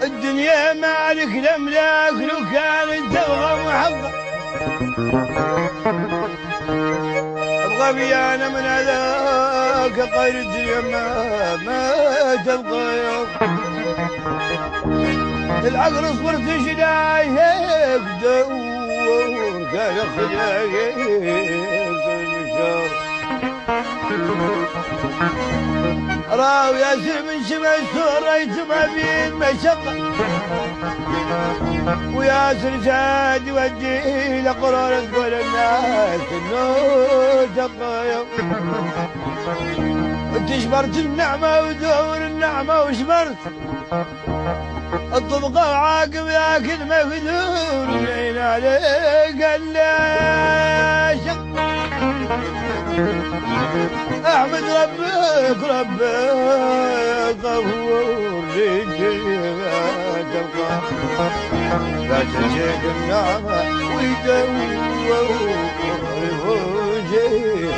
الدنيا مالك الأملاك لو كانت تبغى محبة أبغى بيانا من هذاك غير الدنيا ما تبغى يوم العقل صبرت شدايك دور كان خدايك المشار راو ياسر من شمع سوريت ما بين مشقة وياسر زاد يودي لقرار تقول الناس انه تبقى انت شمرت النعمة ودور النعمة وشمرت الطبقة عاقب لكن ما قدور لين عليك الا شق احمد ربك غفور للجميع تبقى لا تنسيك النعمة ويدور وجهي